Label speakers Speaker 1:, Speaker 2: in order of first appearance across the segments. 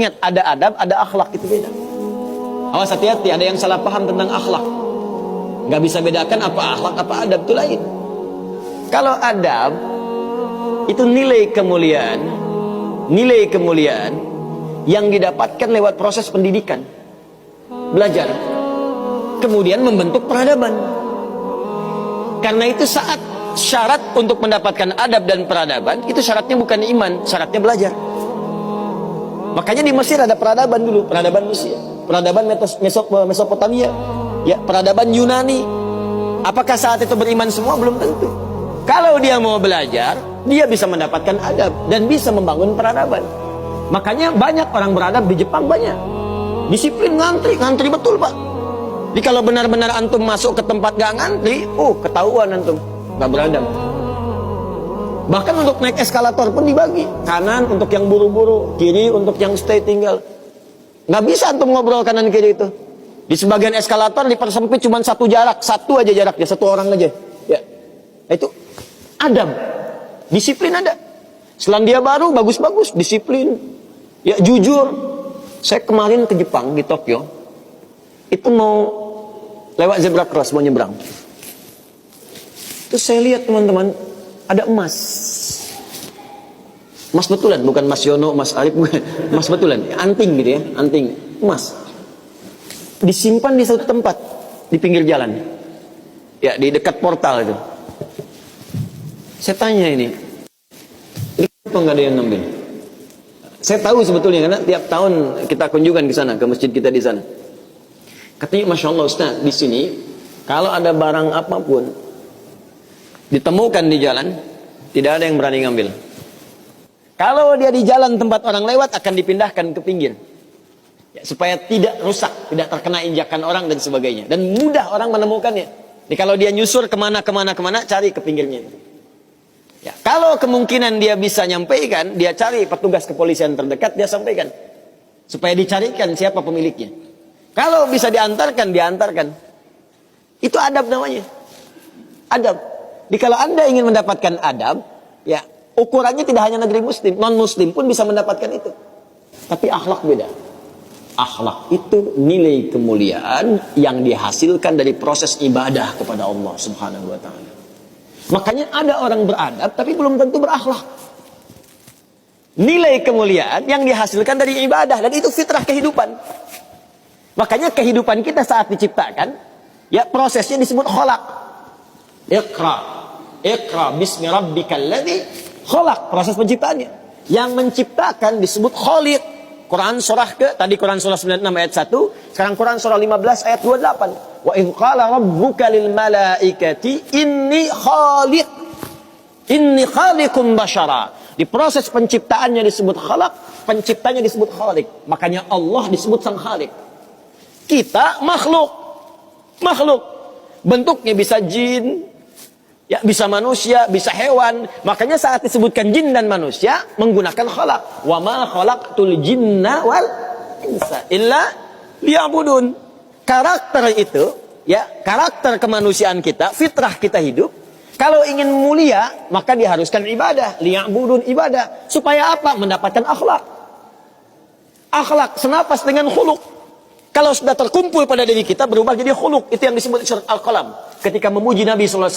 Speaker 1: Ingat, ada adab, ada akhlak, itu beda. Awas, hati-hati, ada yang salah paham tentang akhlak. Nggak bisa bedakan apa akhlak, apa adab, itu lain. Kalau adab, itu nilai kemuliaan yang didapatkan lewat proses pendidikan. Belajar. Kemudian membentuk peradaban. Karena itu saat syarat untuk mendapatkan adab dan peradaban, itu syaratnya bukan iman, syaratnya belajar. Makanya di Mesir ada peradaban dulu, peradaban Mesir, peradaban Mesopotamia, ya, peradaban Yunani. Apakah saat itu beriman semua? Belum tentu. Kalau dia mau belajar, dia bisa mendapatkan adab dan bisa membangun peradaban. Makanya banyak orang beradab di Jepang, banyak. Disiplin, ngantri betul, Pak. Jadi kalau benar-benar antum masuk ke tempat gak ngantri, ketahuan antum gak beradab. Bahkan untuk naik eskalator pun dibagi. Kanan untuk yang buru-buru, kiri untuk yang stay tinggal. Nggak bisa antum ngobrol kanan kiri itu. Di sebagian eskalator dipersempit cuma satu aja jaraknya, satu orang aja. Ya, itu adab, disiplin ada. Selandia Baru bagus-bagus, disiplin, ya jujur. Saya kemarin ke Jepang di Tokyo, itu mau lewat zebra cross, mau nyebrang. Terus saya lihat teman-teman, ada emas betulan, bukan Mas Yono, Mas Arif, bukan. Emas betulan, anting gitu ya, anting emas, disimpan di satu tempat di pinggir jalan, ya, di dekat portal itu. Saya tanya ini kenapa nggak ada yang ngambil? Saya tahu sebetulnya karena tiap tahun kita kunjungan ke sana, ke masjid kita di sana. Katanya, Masya Allah Ustaz, di sini kalau ada barang apapun ditemukan di jalan, tidak ada yang berani ngambil. Kalau dia di jalan tempat orang lewat, akan dipindahkan ke pinggir, ya, supaya tidak rusak, tidak terkena injakan orang dan sebagainya, dan mudah orang menemukannya. Jadi kalau dia nyusur kemana, cari ke pinggirnya. Ya, kalau kemungkinan dia bisa nyampaikan, dia cari petugas kepolisian terdekat, dia sampaikan supaya dicarikan siapa pemiliknya. Kalau bisa diantarkan, diantarkan. Itu adab namanya, adab. Jadi kalau Anda ingin mendapatkan adab, ya, ukurannya tidak hanya negeri muslim, non-muslim pun bisa mendapatkan itu. Tapi akhlak beda. Akhlak itu nilai kemuliaan yang dihasilkan dari proses ibadah kepada Allah Subhanahu wa ta'ala. Makanya ada orang beradab tapi belum tentu berakhlak. Nilai kemuliaan yang dihasilkan dari ibadah, dan itu fitrah kehidupan. Makanya kehidupan kita saat diciptakan, ya, prosesnya disebut kholak. Iqra bismi rabbikal ladzi khalaq, proses penciptaannya. Yang menciptakan disebut Khaliq. Quran surah tadi Quran surah 96 ayat 1, sekarang Quran surah 15 ayat 28. Wa in qala rabbuka lil malaikati inni khaliqum basyara. Di proses penciptaannya disebut khalaq, penciptanya disebut Khaliq. Makanya Allah disebut sang Khaliq. Kita makhluk. Bentuknya bisa jin, ya, bisa manusia, bisa hewan. Makanya saat disebutkan jin dan manusia menggunakan khalaq. Wa ma khalaqtul jinna wal insa illa liya'budun. Karakter itu, ya, karakter kemanusiaan kita, fitrah kita hidup. Kalau ingin mulia, maka diharuskan ibadah, liya'budun, ibadah. Supaya apa? Mendapatkan akhlak. Akhlak senapas dengan khuluq. Kalau sudah terkumpul pada diri kita, berubah jadi khuluq. Itu yang disebut surat Al-Qalam ketika memuji Nabi SAW.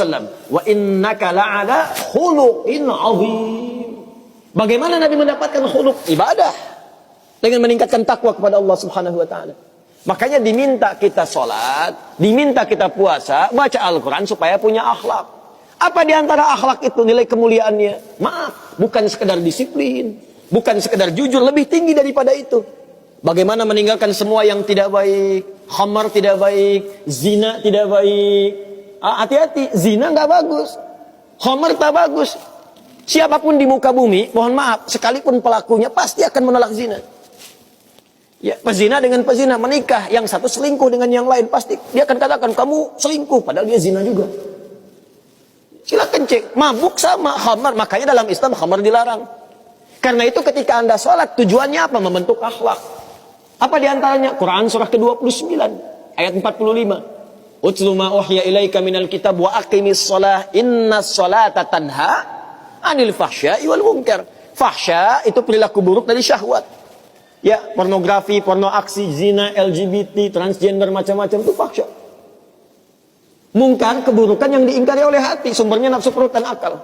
Speaker 1: Wa innaka la'ala khuluqin azim. Bagaimana Nabi mendapatkan khuluq? Ibadah, dengan meningkatkan takwa kepada Allah Subhanahu wa ta'ala. Makanya diminta kita sholat, diminta kita puasa, baca Al-Quran supaya punya akhlak. Apa diantara akhlak itu nilai kemuliaannya? Maaf, bukan sekedar disiplin, bukan sekedar jujur, lebih tinggi daripada itu. Bagaimana meninggalkan semua yang tidak baik, khamar tidak baik, zina tidak baik. Hati-hati, zina nggak bagus, khamar tak bagus. Siapapun di muka bumi, mohon maaf, sekalipun pelakunya pasti akan menolak zina. Ya, pezina dengan pezina menikah, yang satu selingkuh dengan yang lain, pasti dia akan katakan kamu selingkuh, padahal dia zina juga. Silakan cek, mabuk sama khamar, makanya dalam Islam khamar dilarang. Karena itu ketika Anda sholat, tujuannya apa? Membentuk akhlak. Apa diantaranya? Quran surah ke-29 ayat 45. Utlu ma uhya ilaika minal kitab wa aqimis shalah innas sholata tanha anil fahsya'i wal munkar. Fahsya itu perilaku buruk dari syahwat. Ya, pornografi, porno aksi, zina, LGBT, transgender, macam-macam itu fahsya. Mungkar, keburukan yang diingkari oleh hati, sumbernya nafsu perut dan akal.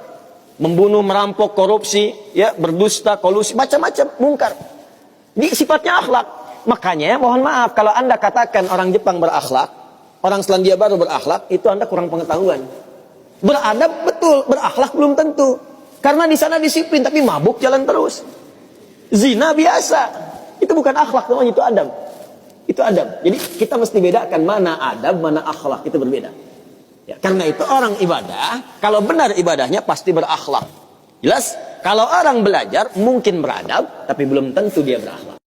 Speaker 1: Membunuh, merampok, korupsi, ya, berdusta, kolusi, macam-macam, mungkar. Ini sifatnya akhlak. Makanya, mohon maaf, kalau Anda katakan orang Jepang berakhlak, orang Selandia Baru berakhlak, itu Anda kurang pengetahuan. Beradab betul, berakhlak belum tentu. Karena di sana disiplin, tapi mabuk jalan terus. Zina biasa. Itu bukan akhlak, namanya itu adab. Itu adab. Jadi kita mesti bedakan mana adab, mana akhlak. Itu berbeda. Ya, karena itu orang ibadah, kalau benar ibadahnya pasti berakhlak. Jelas? Kalau orang belajar mungkin beradab, tapi belum tentu dia berakhlak.